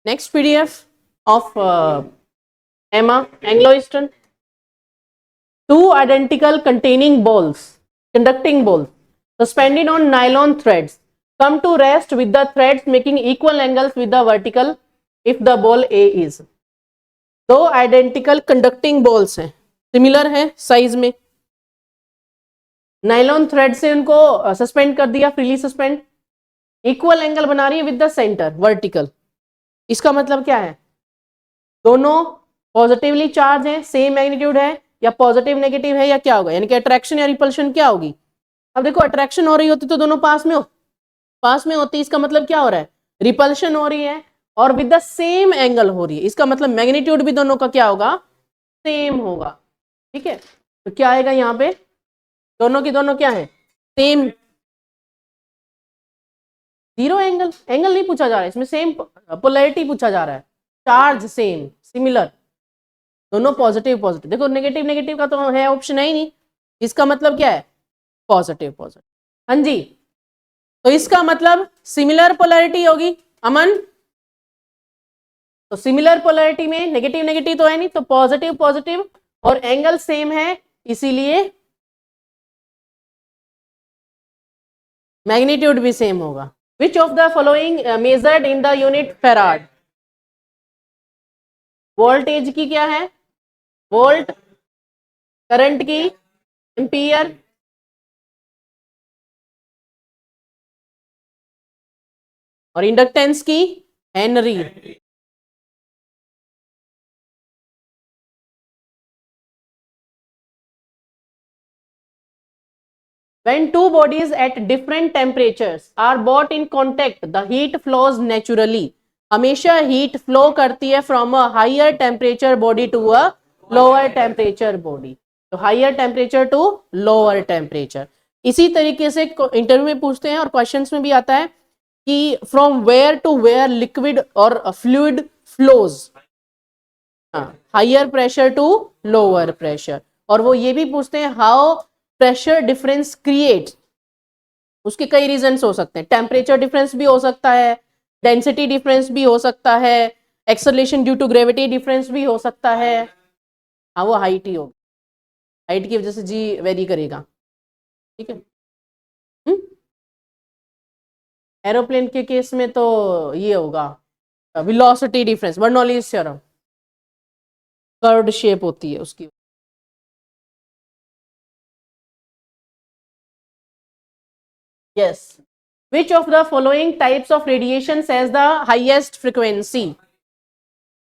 Next PDF of Emma Anglo-Eastern. Two identical conducting balls, suspended on nylon threads, come to rest with the threads making equal angles with the vertical if the ball A is. दो identical conducting balls हैं, similar है size में, nylon thread से उनको suspend कर दिया, freely suspend, equal angle बना रही है विद द सेंटर वर्टिकल। इसका मतलब क्या है, दोनों पॉजिटिवली चार्ज है, सेम मैग्नीट्यूड है, या पॉजिटिव नेगेटिव है, या क्या होगा, यानी कि अट्रैक्शन या रिपल्शन क्या होगी। अब देखो अट्रैक्शन हो रही होती तो दोनों पास में होती, इसका मतलब क्या हो रहा है, रिपल्शन हो रही है और विद द सेम एंगल हो रही है, इसका मतलब मैग्नीट्यूड भी दोनों का क्या होगा, सेम होगा। ठीक है, तो क्या आएगा यहाँ पे, दोनों की दोनों क्या है, सेम, जीरो एंगल, एंगल नहीं पूछा जा रहा है इसमें, सेम पोलैरिटी पूछा जा रहा है, चार्ज सेम, सिमिलर, दोनों पॉजिटिव पॉजिटिव। देखो नेगेटिव नेगेटिव का तो है ऑप्शन है ही नहीं, इसका मतलब क्या है, पॉजिटिव पॉजिटिव। हाँ जी, तो इसका मतलब सिमिलर पोलैरिटी होगी अमन, तो सिमिलर पोलैरिटी में नेगेटिव नेगेटिव तो है नहीं, तो पॉजिटिव पॉजिटिव और एंगल सेम है, इसीलिए मैग्नीट्यूड भी सेम होगा। Which of the following measured in the unit farad, voltage की क्या है, वोल्ट, करंट की एम्पियर, और इंडक्टेंस की Henry. When two bodies at different temperatures are brought in contact, the heat flows naturally. हमेशा heat flow करती है from a higher temperature body to a lower temperature body, तो higher temperature to lower temperature. इसी तरीके से interview में पूछते हैं और क्वेश्चंस में भी आता है कि from where to where liquid और fluid flows, higher pressure to lower pressure. और वो ये भी पूछते हैं हाउ प्रेशर डिफरेंस क्रिएट, उसके कई रीजंस हो सकते हैं, टेम्परेचर डिफरेंस भी हो सकता है, डेंसिटी डिफरेंस भी हो सकता है, acceleration due to gravity difference भी हो सकता है। हाँ वो हाइट ही होगी, हाइट की वजह से जी वेरी करेगा। ठीक है, एरोप्लेन के केस में तो ये होगा velocity difference, Bernoulli's theorem, curved shape होती है उसकी। Yes. Which of the following types of radiation has the highest frequency?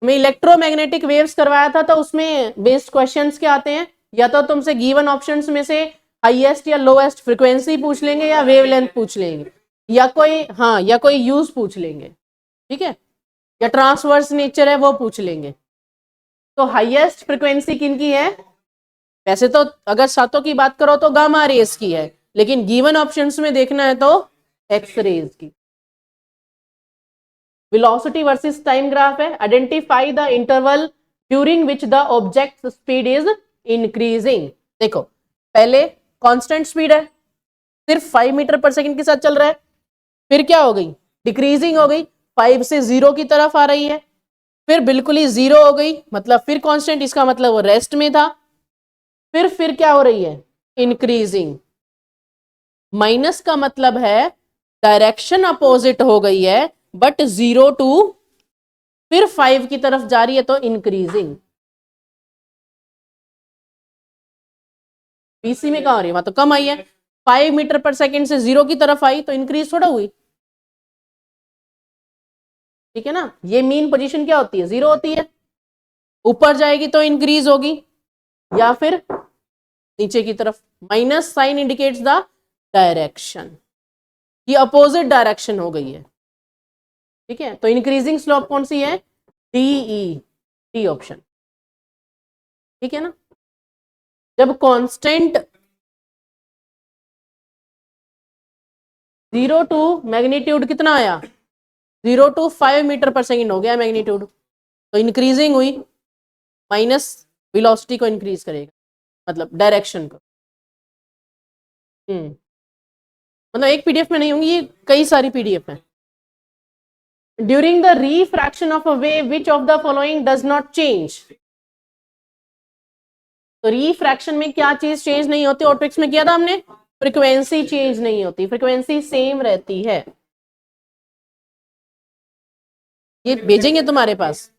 मैं इलेक्ट्रोमैग्नेटिक वेव्स करवाया था, तो उसमें बेस्ड क्वेश्चंस क्या आते हैं, या तो तुमसे गिवन ऑप्शंस में से हाईएस्ट या लोएस्ट फ्रीक्वेंसी पूछ लेंगे, या वेवलेंथ पूछ लेंगे, या कोई हाँ या कोई यूज पूछ लेंगे। ठीक है, या ट्रांसवर्स नेचर है वो पूछ लेंगे। तो हाईएस्ट फ्रीक्वेंसी किनकी है, वैसे तो अगर सातों की बात करो तो गामा रेज की है, लेकिन गिवन ऑप्शंस में देखना है तो एक्स रेज की। वेलोसिटी वर्सेस टाइम ग्राफ है, identify the interval during which the object speed is increasing. देखो पहले कांस्टेंट स्पीड है, सिर्फ 5 मीटर पर सेकंड के साथ चल रहा है, फिर क्या हो गई, डिक्रीजिंग हो गई, 5 से 0 की तरफ आ रही है, फिर बिल्कुल ही 0 हो गई, मतलब फिर कांस्टेंट, इसका मतलब वो रेस्ट में था, फिर क्या हो रही है, इंक्रीजिंग। माइनस का मतलब है डायरेक्शन अपोजिट हो गई है, बट 0 टू फिर 5 की तरफ जा रही है, तो इंक्रीजिंग। बीसी में कहा हो रही है, वहां तो कम आई है, 5 मीटर पर सेकंड से 0 की तरफ आई तो इंक्रीज थोड़ा हुई। ठीक है ना, ये मीन पोजीशन क्या होती है, 0 होती है, ऊपर जाएगी तो इंक्रीज होगी, या फिर नीचे की तरफ। Minus sign indicates the direction, ये अपोजिट डायरेक्शन हो गई है। ठीक है, तो इंक्रीजिंग स्लोप कौन सी है, डीई, डी ऑप्शन। ठीक है ना, जब कांस्टेंट 0 टू मैग्नीट्यूड कितना आया, 0 टू 5 मीटर पर सेकंड हो गया मैग्नीट्यूड, तो इंक्रीजिंग हुई, माइनस वेलोसिटी को इंक्रीज करेगा, मतलब डायरेक्शन को। मतलब एक पीडीएफ में नहीं होंगी, ये कई सारी पीडीएफ है। During the refraction of a wave which of the following does not change. तो रिफ्रैक्शन में क्या चीज चेंज नहीं होती, ऑप्टिक्स में किया था हमने, फ्रीक्वेंसी चेंज नहीं होती, फ्रीक्वेंसी सेम रहती है। ये भेजेंगे तुम्हारे पास।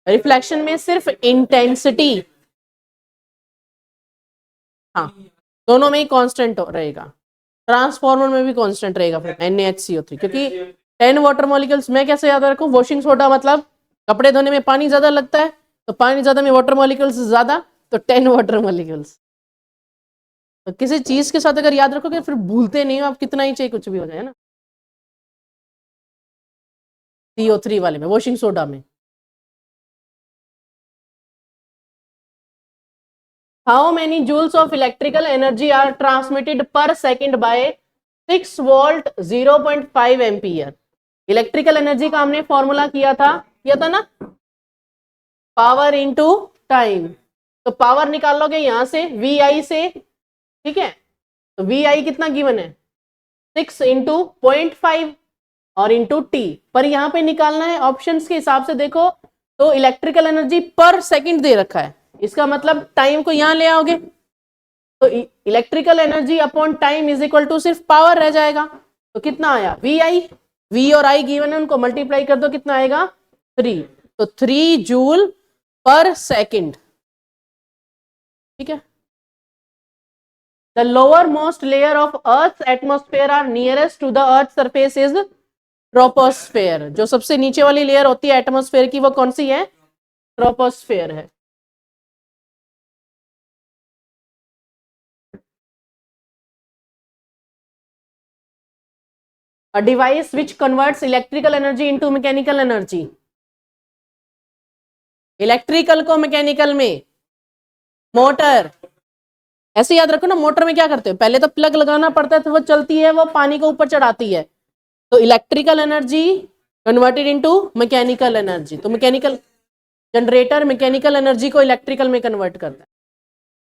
रिफ्लेक्शन में सिर्फ इंटेंसिटी, हाँ, दोनों में ही कांस्टेंट रहेगा, ट्रांसफॉर्मर में भी कांस्टेंट रहेगा फिर NaHCO3, क्योंकि 10 वाटर मॉलिक्यूल्स। मैं कैसे याद रखूं, वॉशिंग सोडा मतलब कपड़े धोने में पानी ज्यादा लगता है, तो पानी ज्यादा में वाटर मॉलिक्यूल्स ज्यादा, तो 10 वाटर मॉलिक्यूल्स। तो किसी चीज के साथ अगर याद रखोगे फिर भूलते नहीं हो आप, कितना ही चाहिए कुछ भी हो जाए ना। CO3 वाले में, वॉशिंग सोडा में। How many joules of electrical energy are transmitted per second by 6 volt 0.5 ampere. Electrical energy का हमने फॉर्मूला किया था ना, पावर इंटू टाइम। तो पावर निकाल लोगे यहां से VI से, ठीक है, तो VI कितना गिवन है, 6 इंटू 0.5 और इंटू टी, पर यहां पे निकालना है ऑप्शंस के हिसाब से। देखो तो इलेक्ट्रिकल एनर्जी पर सेकंड दे रखा है, इसका मतलब टाइम को यहां ले आओगे तो electrical energy upon time is equal to सिर्फ पावर रह जाएगा। तो कितना आया, V और I गिवन है, उनको मल्टीप्लाई कर दो, कितना आएगा 3। तो 3 जूल पर सेकंड, ठीक है। The lower most layer of earth atmosphere are nearest to the earth surface is troposphere. जो सबसे नीचे वाली लेयर होती है एटमोस्फेयर की, वो कौन सी है, ट्रोपोस्फेयर है। A device which converts electrical energy into mechanical energy। Electrical को मैकेनिकल में, मोटर। ऐसे याद रखो ना, मोटर में क्या करते हो, पहले तो प्लग लगाना पड़ता है तो वो चलती है, वो पानी को ऊपर चढ़ाती है। तो electrical energy converted into mechanical energy. तो मैकेनिकल जनरेटर मैकेनिकल एनर्जी को इलेक्ट्रिकल में कन्वर्ट करता है,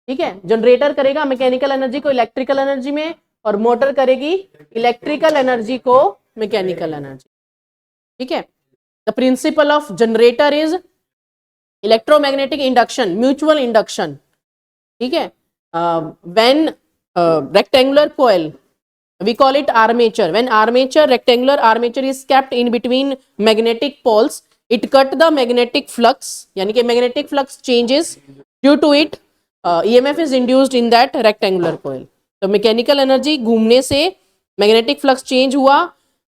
ठीक है। जनरेटर करेगा मैकेनिकल एनर्जी को इलेक्ट्रिकल एनर्जी में, और मोटर करेगी इलेक्ट्रिकल एनर्जी को मैकेनिकल एनर्जी, ठीक है। The principle of generator is electromagnetic induction, mutual induction, ठीक है। When rectangular coil, we call it armature. When rectangular armature is kept in between magnetic poles, it cut the magnetic flux, यानी कि magnetic flux changes, due to it EMF is induced in that rectangular coil। तो mechanical energy घूमने से magnetic flux change हुआ,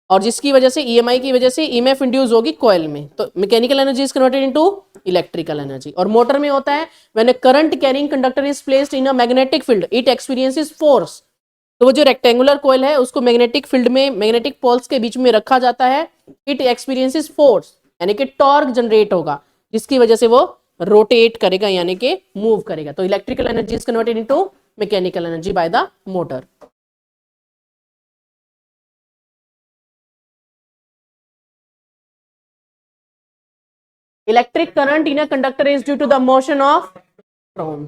और जिसकी वजह से EMI की वजह से EMF इंड्यूस होगी कॉइल में, तो mechanical energy is converted into electrical energy. और मोटर में होता है when a current carrying conductor is placed in a magnetic field it experiences force. तो वो जो रेक्टेंगुलर कॉइल है उसको मैग्नेटिक फील्ड में, मैग्नेटिक पोल्स के बीच में रखा जाता है, इट एक्सपीरियंसेस फोर्स, यानी कि टॉर्क जनरेट होगा, जिसकी वजह से वो रोटेट करेगा, यानी कि मूव करेगा। तो electrical energy is converted into mechanical energy by the motor. Electric current in a conductor is due to the motion of electron।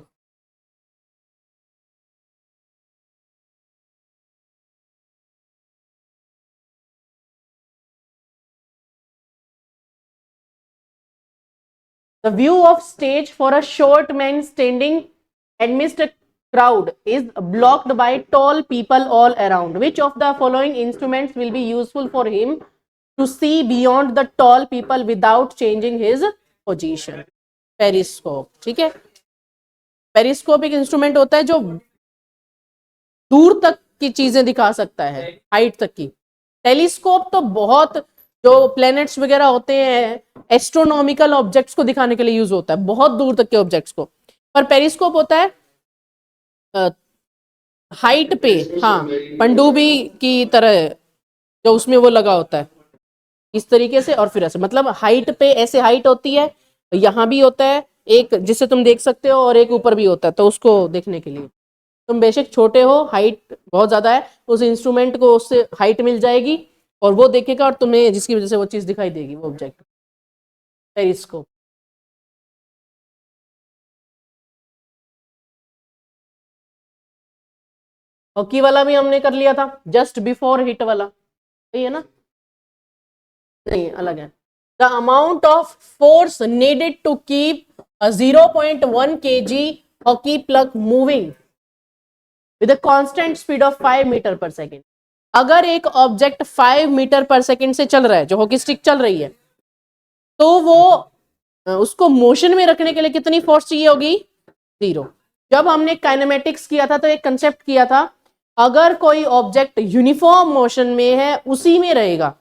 The view of stage for a short man standing amidst a crowd is blocked by tall people all around. Which of the following instruments will be useful for him to see beyond the tall people without changing his position? Periscope, ठीक है। Periscope एक instrument होता है जो दूर तक की चीजें दिखा सकता है, हाइट तक की। टेलीस्कोप तो बहुत, जो प्लैनेट्स वगैरह होते हैं, एस्ट्रोनॉमिकल ऑब्जेक्ट्स को दिखाने के लिए यूज होता है, बहुत दूर तक के ऑब्जेक्ट्स को। पर पेरिस्कोप होता है हाइट पे, हाँ, पनडुब्बी की तरह, जो उसमें वो लगा होता है इस तरीके से, और फिर ऐसे, मतलब हाइट पे ऐसे हाइट होती है, यहाँ भी होता है एक जिससे तुम देख सकते हो, और एक ऊपर भी होता है, तो उसको देखने के लिए तुम बेशक छोटे हो, हाइट बहुत ज्यादा है, उस इंस्ट्रूमेंट को उससे हाइट मिल जाएगी, और वो देखेगा और तुम्हें जिसकी वजह से वो चीज दिखाई देगी, वो ऑब्जेक्ट, पेरिस्कोप। हॉकी वाला भी हमने कर लिया था, जस्ट बिफोर हिट वाला, सही है ना? नहीं, अलग है। The amount of force needed to keep a 0.1 kg hockey puck moving with a constant speed of 5 metre पर सेकेंड। अगर एक ऑब्जेक्ट 5 मीटर पर सेकेंड से चल रहा है, जो हॉकी स्टिक चल रही है, तो वो उसको मोशन में रखने के लिए कितनी फोर्स चाहिए होगी? 0। जब हमने काइनेमेटिक्स किया था तो एक कंसेप्ट किया था, अगर कोई ऑब्जेक्ट यूनिफॉर्म मोशन में है, उसी में रहेगा,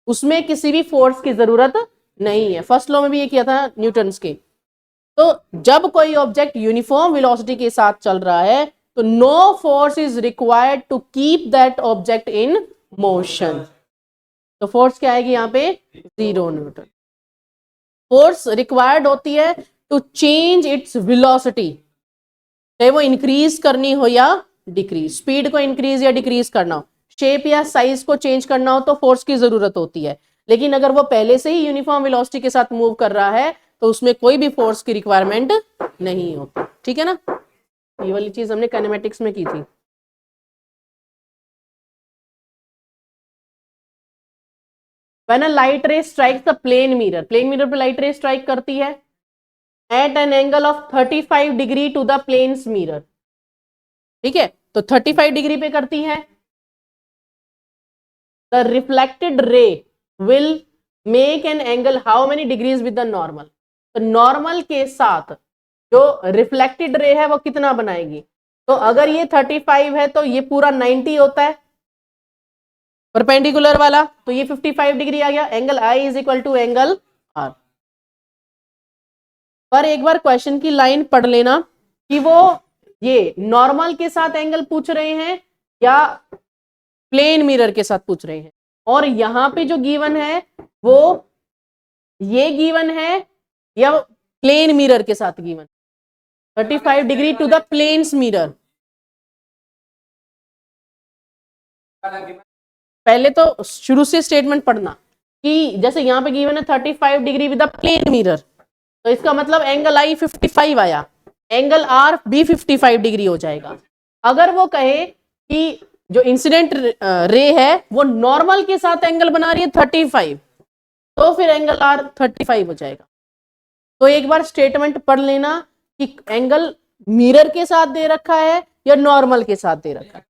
उसमें किसी भी फोर्स की जरूरत नहीं है। फर्स्ट लॉ में भी ये किया था न्यूटन्स के। तो जब कोई ऑब्जेक्ट यूनिफॉर्म वेलोसिटी के साथ चल रहा है तो no force is required to keep that object in motion. तो फोर्स क्या आएगी यहाँ पे? 0 न्यूटन। फोर्स रिक्वायर्ड होती है टू चेंज इट्स वेलोसिटी, चाहे वो इंक्रीज करनी हो या डिक्रीज, स्पीड को इंक्रीज या डिक्रीज करना हो, शेप या साइज को चेंज करना हो तो फोर्स की जरूरत होती है। लेकिन अगर वो पहले से ही यूनिफॉर्म वेलोसिटी के साथ मूव कर रहा है तो उसमें कोई भी फोर्स की रिक्वायरमेंट नहीं होती। ठीक है ना? ये वाली चीज हमने काइनेमेटिक्स में की थी। When a light ray strikes the plane mirror, plane mirror पे लाइट रे स्ट्राइक करती है at an angle of 35 degree to the plane's mirror। ठीक है, तो 35 डिग्री पे करती है। The reflected ray will make an angle how many degrees with the normal? तो नॉर्मल के साथ जो रिफ्लेक्टेड रे है वो कितना बनाएगी? तो अगर ये 35 है तो ये पूरा 90 होता है परपेंडिकुलर वाला, तो ये 55 डिग्री आ गया। Angle i is equal to angle r. पर एक बार क्वेश्चन की लाइन पढ़ लेना कि वो ये नॉर्मल के साथ एंगल पूछ रहे हैं या प्लेन मिरर के साथ पूछ रहे हैं। और यहां पे जो गिवन है वो ये गिवन है या प्लेन मिरर के साथ given? 35 degree to the plane's mirror. पहले तो शुरू से स्टेटमेंट पढ़ना कि जैसे यहां पे गिवन है 35 degree with the plane mirror, तो इसका मतलब एंगल आई 55 आया, एंगल आर भी 55 डिग्री हो जाएगा। अगर वो कहे कि जो इंसिडेंट रे है वो नॉर्मल के साथ एंगल बना रही है 35, तो फिर एंगल आर 35 हो जाएगा। तो एक बार स्टेटमेंट पढ़ लेना कि एंगल मिरर के साथ दे रखा है या नॉर्मल के साथ दे रखा है।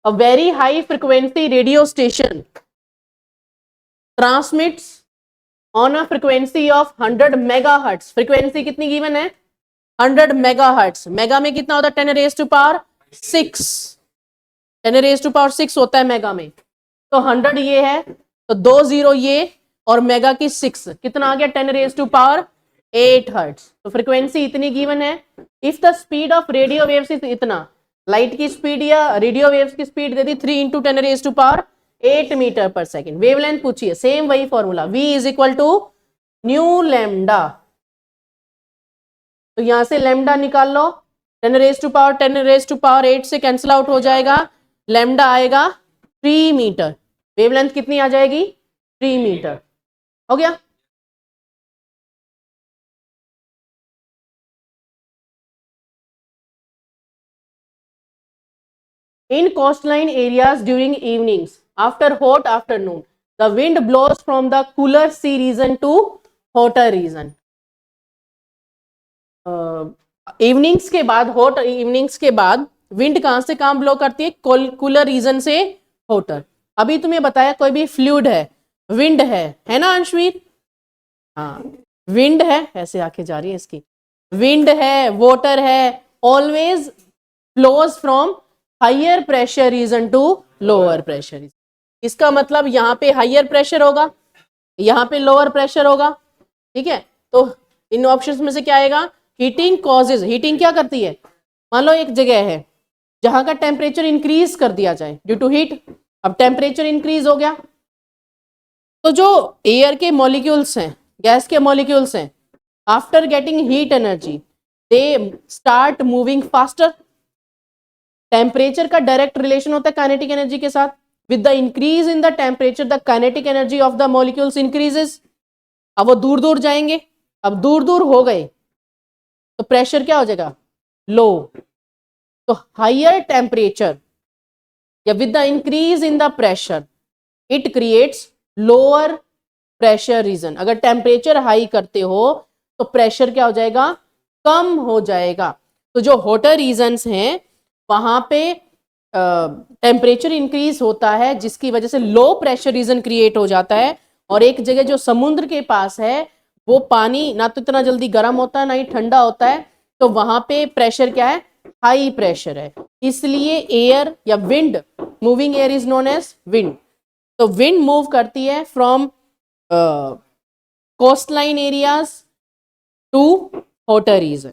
A very high frequency radio station transmits on a frequency of 100 megahertz। Frequency कितनी गिवन है? 100 मेगाहर्ट्ज। मेगा में कितना होता है? 10 raise to power 6। 10 raise to power 6 होता है मेगा में। तो 100 ये है, तो 2 0 ये, और मेगा की 6 कितना आ गया? 10 रेज टू पावर 8 हर्ट्ज। तो फ्रीक्वेंसी इतनी गिवन है। If the speed of radio waves is इतना, लाइट की स्पीड या रेडियो वेव्स की स्पीड दे दी 3 इंटू 10 रेज टू पावर 8 मीटर पर सेकेंड। वेवलेंथ पूछिए, सेम वही formula, v is equal to nu lambda. तो यहां से लैम्डा निकाल लो, 10 raise to power 10 raise to power 8 से कैंसिल आउट हो जाएगा, लैम्डा आएगा 3 मीटर। वेवलेंथ कितनी आ जाएगी? 3 मीटर। हो गया? In coastline areas during evenings after hot afternoon, the wind blows from the cooler sea region to hotter region। Evenings के बाद, हॉट इवनिंग्स के बाद विंड कहां से कहां ब्लो करती है? कूलर रीजन से होटर। अभी तुम्हें बताया कोई भी फ्लूइड है, विंड है ना अंशवीर? हाँ, विंड है, ऐसे आके जा रही है इसकी, विंड है, वाटर है, always flows from higher pressure region to lower pressure region. इसका मतलब यहाँ पे हायर प्रेशर होगा, यहाँ पे लोअर प्रेशर होगा। ठीक है, तो इन ऑप्शंस में से क्या आएगा? Heating causes. हीटिंग क्या करती है? मान लो एक जगह है जहां का टेम्परेचर इंक्रीज कर दिया जाए ड्यू टू हीट, अब टेम्परेचर इंक्रीज हो गया तो जो एयर के मॉलिक्यूल्स हैं, गैस के मॉलिक्यूल्स हैं, after getting heat energy they start moving faster. Temperature का डायरेक्ट रिलेशन होता है काइनेटिक एनर्जी के साथ। With the increase in the temperature the kinetic energy of the molecules increases. अब वो दूर दूर जाएंगे, अब दूर दूर हो गए तो प्रेशर क्या हो जाएगा? लो। तो हायर टेम्परेचर या with the increase in the pressure it creates lower pressure reason. अगर टेम्परेचर हाई करते हो तो प्रेशर क्या हो जाएगा, कम हो जाएगा। तो जो हॉटर रीजन्स हैं वहां पे टेम्परेचर इंक्रीज होता है, जिसकी वजह से लो प्रेशर रीजन क्रिएट हो जाता है। और एक जगह जो समुद्र के पास है वो पानी ना तो इतना जल्दी गर्म होता है ना ही ठंडा होता है, तो वहां पे प्रेशर क्या है, हाई प्रेशर है। इसलिए एयर या wind, moving air is known as wind. तो विंड मूव करती है from coast line areas to hotter region,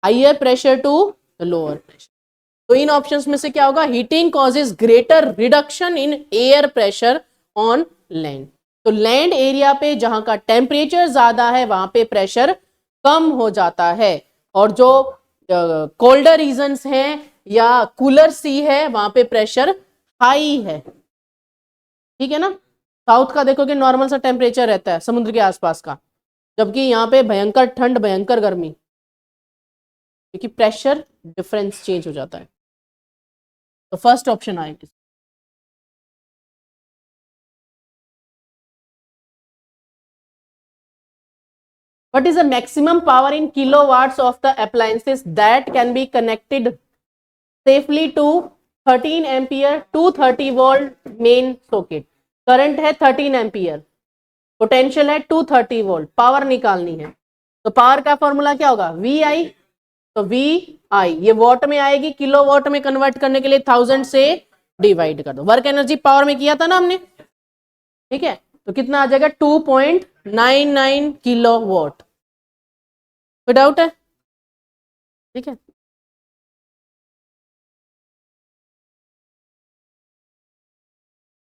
higher pressure to lower pressure. तो इन ऑप्शंस में से क्या होगा, heating causes greater reduction in air pressure on land. तो लैंड एरिया पे जहां का टेम्परेचर ज्यादा है वहां पे प्रेशर कम हो जाता है, और जो कोल्डर रीजन्स हैं या कूलर सी है वहां पे प्रेशर हाई है। ठीक है ना। साउथ का देखोगे नॉर्मल सा टेम्परेचर रहता है समुद्र के आसपास का, जबकि यहाँ पे भयंकर ठंड भयंकर गर्मी, क्योंकि प्रेशर डिफरेंस चेंज हो जाता है। तो फर्स्ट ऑप्शन आएगा। What is the maximum power in kilowatts of the appliances that can be connected safely to 13 ampere 230 volt main socket? Current है 13 एम्पियर, पोटेंशियल है 230 वोल्ट, पावर निकालनी है। तो पावर का फॉर्मूला क्या होगा, वी आई। तो वी आई ये वॉट में आएगी, किलो वॉट में कन्वर्ट करने के लिए 1000 से डिवाइड कर दो। वर्क एनर्जी पावर में किया था ना हमने, ठीक है। तो कितना आ जाएगा, 2.99 किलो वॉट। कोई डाउट है? ठीक है।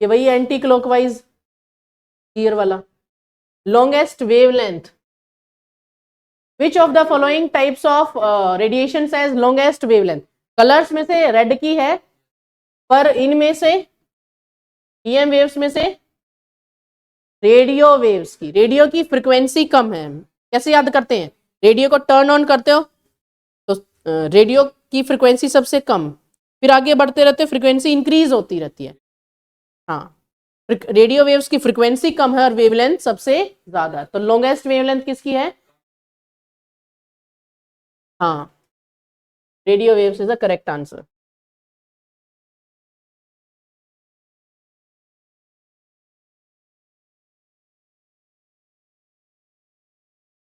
ये वही एंटी क्लॉकवाइज गियर वाला। Longest wavelength, which of the following types of radiation has longest wavelength? Colours में से रेड की है, पर इनमें से ईएम वेव्स में से रेडियो वेव्स की, रेडियो की फ्रीक्वेंसी कम है। कैसे याद करते हैं, रेडियो को टर्न ऑन करते हो तो रेडियो की फ्रीक्वेंसी सबसे कम, फिर आगे बढ़ते रहते फ्रीक्वेंसी इंक्रीज होती रहती है। हाँ, रेडियो वेव्स की फ्रीक्वेंसी कम है और वेवलेंथ सबसे ज्यादा। तो लॉन्गेस्ट वेवलेंथ किसकी है? हाँ, radio waves is the correct answer.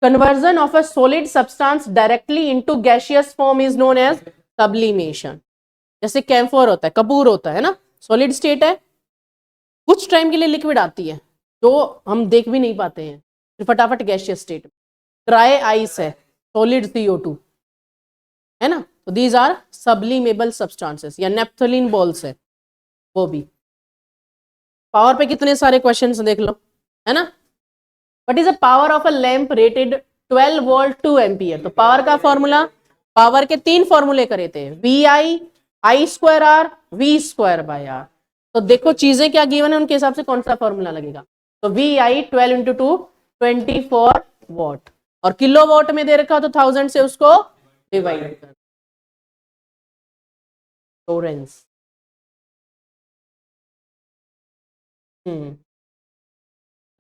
Conversion of a solid substance directly into gaseous form is known as sublimation। जैसे कैम्फोर होता है, कपूर होता है ना, सॉलिड स्टेट है, कुछ टाइम के लिए लिक्विड आती है जो हम देख भी नहीं पाते हैं, फिर फटाफट गैसियस स्टेट। ड्राई आइस है, सॉलिड CO2 है ना। तो दीज आर सब्लिमेबल सब्सटेंसेस। या नेप्थलीन बॉल्स है वो भी। पावर पे कितने सारे क्वेश्चंस देख लो, है ना। What is the power of a lamp rated 12 volt 2 ampere? तो पावर का फॉर्मूला, पावर के 3 फॉर्मूले करे थे, V I, I square R, V square by R. तो देखो चीजें क्या गिवन है उनके हिसाब से कौन सा फॉर्मूला लगेगा। तो वी आई 12 इंटू 2 24 वॉट, और किलो वॉट में दे रखा तो 1000 से उसको डिवाइड कर। Lorentz.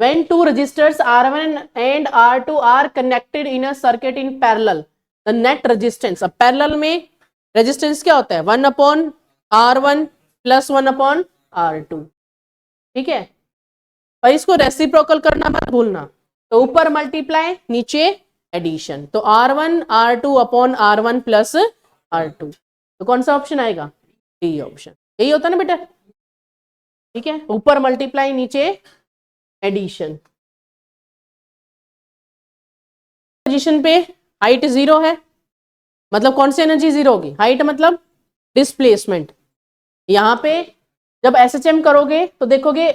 When two resistors R1 and R2 are connected in a circuit in parallel, the net resistance, अब पैरेलल में रेजिस्टेंस क्या होता है, 1/R1 प्लस 1/R2। ठीक है, और इसको रेसिप्रोकल करना मत भूलना। तो ऊपर मल्टीप्लाई, नीचे एडिशन। तो R1 R2 upon R1 plus R2। तो कौन सा ऑप्शन आएगा, डी ऑप्शन। यही होता है ना बेटा, ठीक है, ऊपर मल्टीप्लाई नीचे एडिशन। पोजीशन पे हाइट 0 है, मतलब कौन सी एनर्जी 0 होगी, हाइट मतलब डिस्प्लेसमेंट। यहां पे जब SHM करोगे तो देखोगे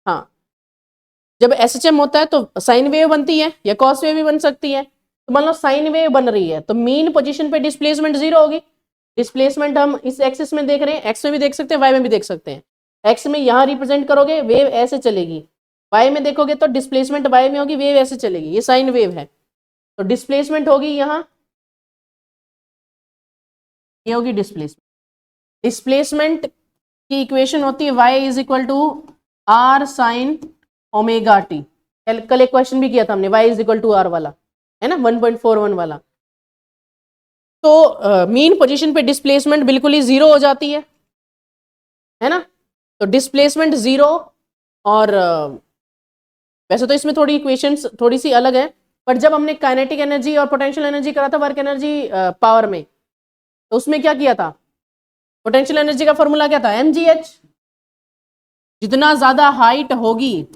हाँ, जब SHM होता है तो साइन वेव बनती है या कॉस वेव भी बन सकती है। तो मान लो साइन वेव बन रही है तो मीन पोजीशन पे डिस्प्लेसमेंट 0 होगी। डिस्प्लेसमेंट हम इस एक्सिस में देख रहे हैं, एक्स में भी देख सकते हैं, वाई में भी देख सकते हैं। एक्स में यहां रिप्रेजेंट करोगे वेव ऐसे चलेगी, वाई में देखोगे तो डिस्प्लेसमेंट वाई में होगी, वेव ऐसे चलेगी, ये साइन वेव है। तो डिस्प्लेसमेंट होगी यहाँ ये होगी डिस्प्लेसमेंट। डिस्प्लेसमेंट की इक्वेशन होती है y is equal to r sine omega t. कल एक क्वेश्चन भी किया था हमने y is equal to r वाला, है ना, 1.41 वाला। तो मीन पोजीशन पे डिस्प्लेसमेंट बिल्कुल ही जीरो हो जाती है ना। तो डिस्प्लेसमेंट जीरो, और वैसे तो इसमें थोड़ी इक्वेशंस थोड़ी सी अलग है, पर जब हमने काइनेटिक एनर्जी और पोटेंशियल एनर्जी करा था वर्क एनर्जी पावर में, तो उसमें क्या किया था, पोटेंशियल एनर्जी का फॉर्मूला क्या था, mgh। जितना ज्यादा हाइट होगी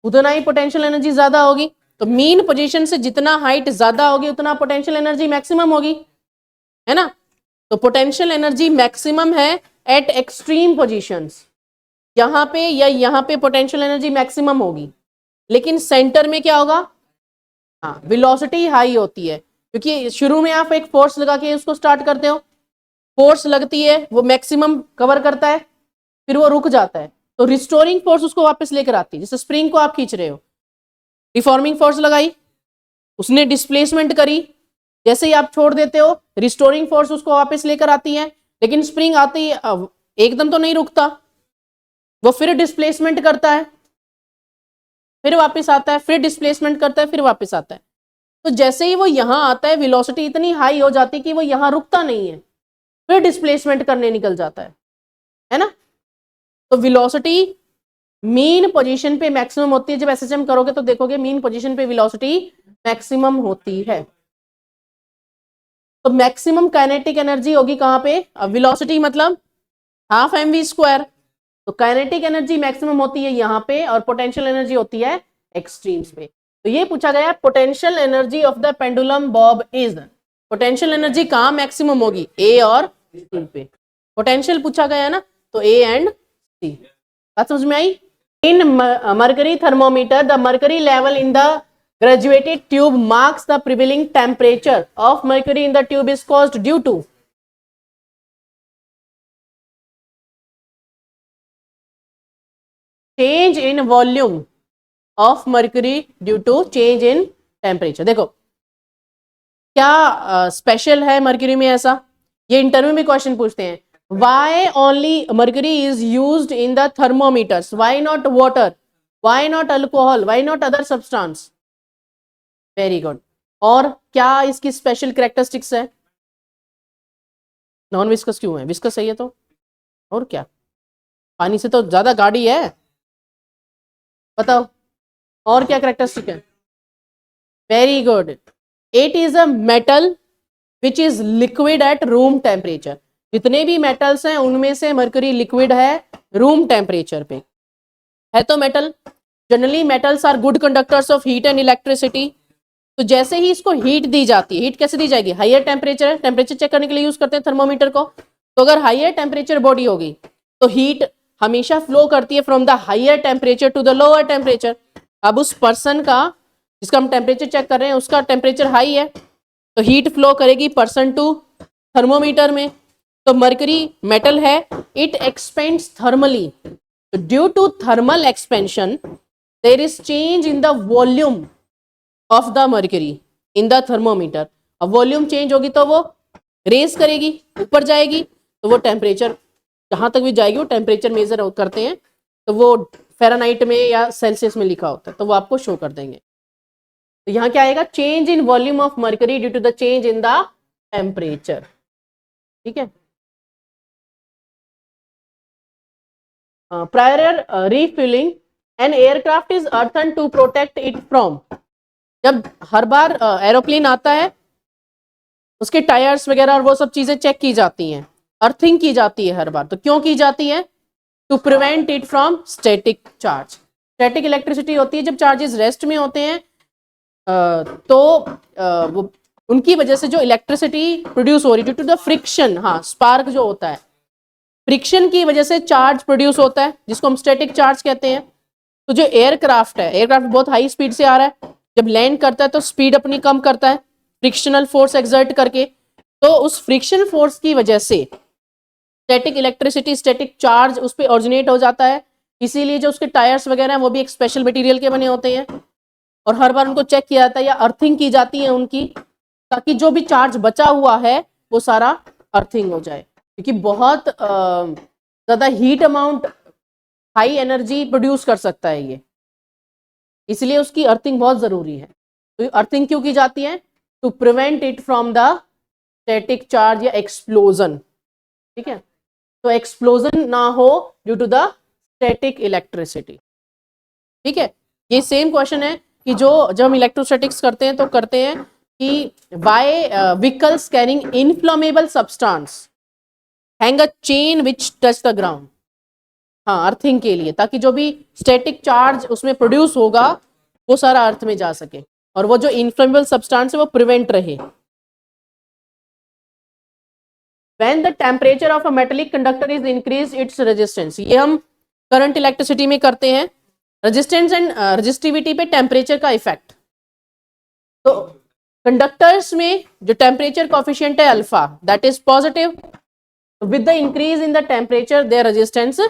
उतना ही पोटेंशियल एनर्जी ज्यादा होगी। तो मीन पोजीशन से जितना हाइट ज्यादा होगी उतना पोटेंशियल एनर्जी मैक्सिमम होगी, है ना। तो पोटेंशियल एनर्जी मैक्सिमम है एट एक्सट्रीम पोजीशंस, यहां पे या यहां पे पोटेंशियल एनर्जी मैक्सिमम होगी। लेकिन सेंटर में क्या होगा, हाँ, वेलोसिटी हाई होती है, क्योंकि शुरू में आप एक फोर्स लगा के उसको स्टार्ट करते हो, फोर्स लगती है, वो मैक्सिमम कवर करता है, फिर वो रुक जाता है, तो रिस्टोरिंग फोर्स उसको वापस लेकर आती है। जैसे स्प्रिंग को आप खींच रहे हो, रिफॉर्मिंग फोर्स लगाई, उसने डिस्प्लेसमेंट करी, जैसे ही आप छोड़ देते हो रिस्टोरिंग फोर्स उसको वापस लेकर आती है। लेकिन स्प्रिंग आती है एकदम तो नहीं रुकता, वो फिर डिस्प्लेसमेंट करता है, फिर वापस आता है, फिर डिस्प्लेसमेंट करता है, फिर वापस आता है। तो जैसे ही वो यहां आता है वेलोसिटी इतनी हाई हो जाती है कि वो यहां रुकता नहीं है, फिर डिस्प्लेसमेंट करने निकल जाता है ना। तो वेलोसिटी मीन पोजीशन पे मैक्सिमम होती है। जब एसएचएम करोगे तो देखोगे मीन पोजीशन पे वेलोसिटी मैक्सिमम होती है। तो मैक्सिमम काइनेटिक एनर्जी होगी कहां पे, वेलोसिटी मतलब हाफ mv²। तो काइनेटिक एनर्जी मैक्सिमम होती है यहां पे, और पोटेंशियल एनर्जी होती है एक्सट्रीम्स पे। तो ये पूछा गया potential energy of the pendulum Bob is, potential energy कहां मैक्सिमम होगी, ए और सी पे। पोटेंशियल पूछा गया है ना, तो ए एंड सी। बात समझ में आई। In mercury thermometer the mercury level in the graduated tube marks the prevailing temperature of mercury in the tube is caused due to change in volume of mercury due to change in temperature। देखो क्या special है mercury में ऐसा, ये interview में question पूछते हैं। why only mercury is used in the thermometers, why not water, why not alcohol, why not other substance। Very good. और क्या इसकी स्पेशल कैरेक्टरिस्टिक्स है, नॉन विस्कस क्यों है, विस्कस सही है तो, और क्या, पानी से तो ज्यादा गाढ़ी है, बताओ और क्या कैरेक्टरिस्टिक है। Very good. It is a metal which is liquid at room temperature. जितने भी मेटल्स हैं उनमें से मर्क्यूरी लिक्विड है रूम टेम्परेचर पे, है तो metal. Generally metals are good conductors of heat and electricity. तो जैसे ही इसको हीट दी जाती है, हीट कैसे दी जाएगी, हायर टेम्परेचर, टेम्परेचर चेक करने के लिए यूज करते हैं थर्मोमीटर को। तो अगर हायर टेम्परेचर बॉडी होगी तो हीट हमेशा फ्लो करती है from the higher temperature to the lower temperature. अब उस पर्सन का जिसका हम टेम्परेचर चेक कर रहे हैं उसका टेम्परेचर हाई है, तो हीट फ्लो करेगी पर्सन टू थर्मोमीटर में। तो मर्करी मेटल है, it expands thermally, due to thermal expansion there is change in the volume of the mercury in the thermometer. अब वॉल्यूम चेंज होगी तो वो रेस करेगी, ऊपर जाएगी, तो वो टेम्परेचर जहां तक भी जाएगी वो टेम्परेचर मेजर करते हैं, तो वो फ़ारेनहाइट में या सेल्सियस में लिखा होता है, तो वो आपको शो कर देंगे। तो यहाँ क्या आएगा, change in volume of mercury due to the change in the temperature. ठीक है। Prior refuelling an aircraft is earthed to protect it from. जब हर बार एरोप्लेन आता है उसके टायर्स वगैरह और वो सब चीजें चेक की जाती हैं, अर्थिंग की जाती है हर बार। तो क्यों की जाती है, to prevent it from static charge. Static electricity होती है जब चार्जेस रेस्ट में होते हैं, तो वो उनकी वजह से जो इलेक्ट्रिसिटी प्रोड्यूस हो रही ड्यू टू द फ्रिक्शन, हाँ स्पार्क जो होता है, फ्रिक्शन की वजह से चार्ज प्रोड्यूस होता है जिसको हम स्टैटिक चार्ज कहते हैं। तो जो एयरक्राफ्ट है, एयरक्राफ्ट बहुत हाई स्पीड से आ रहा है, जब लैंड करता है तो स्पीड अपनी कम करता है फ्रिक्शनल फोर्स एक्सर्ट करके, तो उस फ्रिक्शन फोर्स की वजह से स्टैटिक इलेक्ट्रिसिटी, स्टैटिक चार्ज उस पर ओरिजिनेट हो जाता है। इसीलिए जो उसके टायर्स वगैरह हैं वो भी एक स्पेशल मटेरियल के बने होते हैं, और हर बार उनको चेक किया जाता है या अर्थिंग की जाती है उनकी, ताकि जो भी चार्ज बचा हुआ है वो सारा अर्थिंग हो जाए, क्योंकि बहुत ज्यादा heat amount, high energy produce कर सकता है ये, इसलिए उसकी अर्थिंग बहुत जरूरी है। तो अर्थिंग क्यों की जाती है? To prevent it from the static charge या एक्सप्लोजन। ठीक है, तो एक्सप्लोजन ना हो due to the static electricity. ठीक है, ये सेम क्वेश्चन है कि जो जब हम इलेक्ट्रोस्टैटिक्स करते हैं तो करते हैं कि why vehicles carrying inflammable substance hang a chain which touch the ground. हाँ, अर्थिंग के लिए, ताकि जो भी स्टैटिक चार्ज उसमें प्रोड्यूस होगा वो सारा अर्थ में जा सके और वो जो इनफ्लेमेबल सब्सटेंस है वो प्रिवेंट रहे। When the temperature of a metallic conductor is increased, its resistance, ये हम करंट इलेक्ट्रिसिटी में करते हैं, रेजिस्टेंस एंड रेजिस्टिविटी पे टेम्परेचर का इफेक्ट। तो कंडक्टर्स में जो टेम्परेचर कोफिशिएंट है alpha, that is positive, with the increase in the temperature their resistance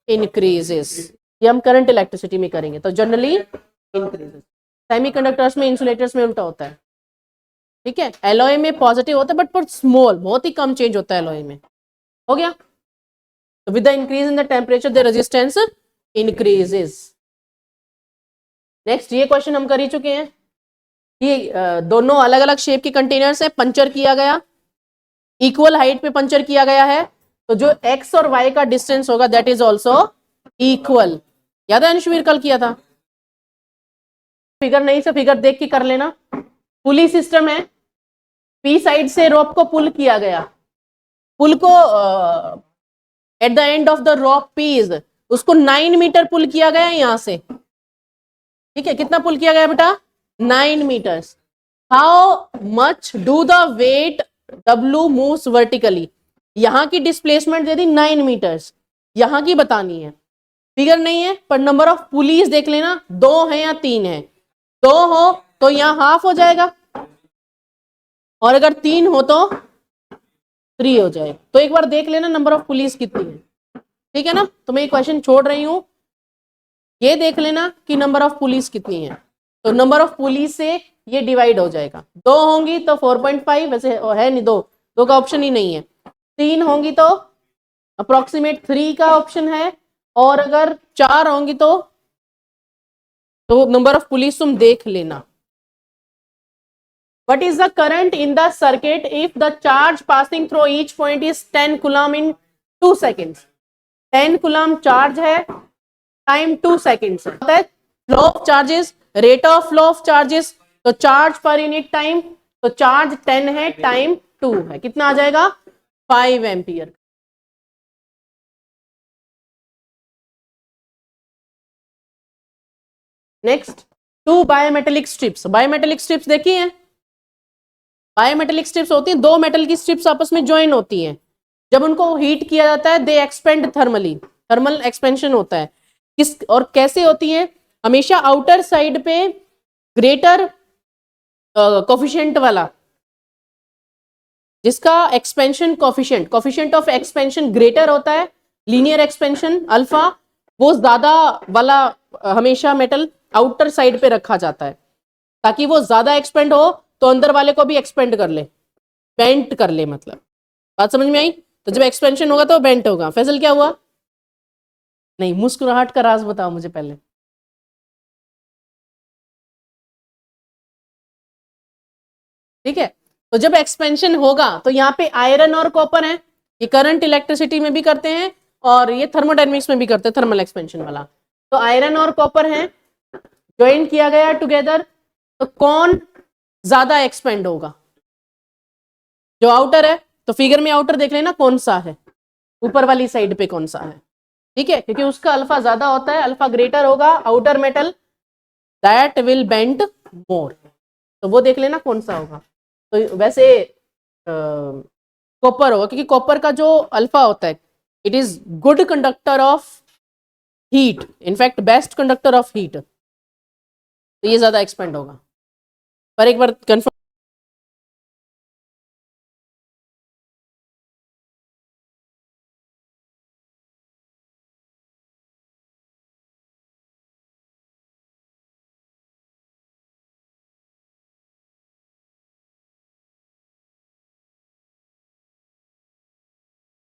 increases. ये हम करंट इलेक्ट्रिसिटी में करेंगे तो जनरली इंक्रीजेस। सेमीकंडक्टर्स में, इंसुलेटर्स में उल्टा होता है। ठीक है, एलॉय में पॉजिटिव होता है बट स्मॉल, बहुत ही कम चेंज होता है एलॉय में। हो गया, with the increase in the temperature the resistance increases. Next, ये क्वेश्चन हम कर ही चुके हैं। ये दोनों अलग अलग शेप के कंटेनर्स है, पंचर किया गया, इक्वल हाइट पे पंचर किया गया है, तो जो एक्स और वाई का डिस्टेंस होगा दैट इज ऑल्सो इक्वल। याद है अंशवीर कल किया था? फिगर नहीं से फिगर देख के कर लेना। पुली सिस्टम है, पी साइड से रोप को पुल किया गया, पुल को at the end of the rope पीज उसको 9 मीटर पुल किया गया यहां से। ठीक है, कितना पुल किया गया बेटा? 9 metres. How much do the weight W moves vertically. यहां की डिस्प्लेसमेंट दे दी 9 मीटर्स, यहां की बतानी है। फिगर नहीं है पर नंबर ऑफ पुलीज देख लेना, 2 है या 3 है। 2 हो तो यहां हाफ हो जाएगा, और अगर 3 हो तो 3 हो जाए। तो एक बार देख लेना नंबर ऑफ पुलिस कितनी है। ठीक है ना, तो मैं ये क्वेश्चन छोड़ रही हूं, ये देख लेना कि नंबर ऑफ पुलिस कितनी है। तो नंबर ऑफ पुलिस से ये डिवाइड हो जाएगा, 2 होंगी तो 4.5, वैसे है नहीं, दो का ऑप्शन ही नहीं है। 3 होंगी तो अप्रोक्सीमेट 3 का ऑप्शन है, और अगर 4 होंगी तो नंबर ऑफ पुलिस तुम देख लेना। What is the current in the circuit if the charge passing through each point is 10 coulomb in 2 seconds? 10 coulomb charge है, टाइम 2 सेकेंड्स है। Flow of charges, rate of flow of charges, तो charge per unit time, तो charge 10 है, time 2 है, कितना आ जाएगा? 5 ampere. Next, 2 bimetallic strips. Bimetallic strips देखी है? बायोमेटेलिक स्ट्रिप्स होती हैं, 2 मेटल की स्ट्रिप्स आपस में ज्वाइन होती हैं। जब उनको हीट किया जाता है दे एक्सपेंड थर्मली, थर्मल एक्सपेंशन होता है। किस और कैसे होती है? हमेशा आउटर साइड पे ग्रेटर कोफिशिएंट वाला, जिसका expansion coefficient of expansion greater होता है, लीनियर एक्सपेंशन अल्फा, वो ज्यादा वाला हमेशा मेटल आउटर साइड पे रखा जाता है, ताकि वो ज्यादा एक्सपेंड हो तो अंदर वाले को भी एक्सपेंड कर ले, बेंट कर ले। मतलब बात समझ में आई? तो जब एक्सपेंशन होगा तो बेंट होगा। फैसल क्या हुआ? नहीं, मुस्कुराहट का राज बताओ मुझे पहले। ठीक है, तो जब एक्सपेंशन होगा तो यहाँ पे आयरन और कॉपर है, ये करंट इलेक्ट्रिसिटी में भी करते हैं और ये थर्मोडायनेमिक्स में भी करते हैं, थर्मल एक्सपेंशन वाला। तो आयरन और कॉपर है, ज्वाइन किया गया टुगेदर, तो कौन ज्यादा एक्सपेंड होगा? जो आउटर है। तो फिगर में आउटर देख लेना कौन सा है, ऊपर वाली साइड पे कौन सा है। ठीक है, क्योंकि उसका अल्फा ज्यादा होता है, अल्फा ग्रेटर होगा, outer metal that will bend more, तो वो देख लेना कौन सा होगा। तो वैसे कॉपर होगा, क्योंकि कॉपर का जो अल्फा होता है it is good conductor of heat, in fact best conductor of heat, तो ये ज्यादा एक्सपेंड होगा। पर एक बार कंफर्म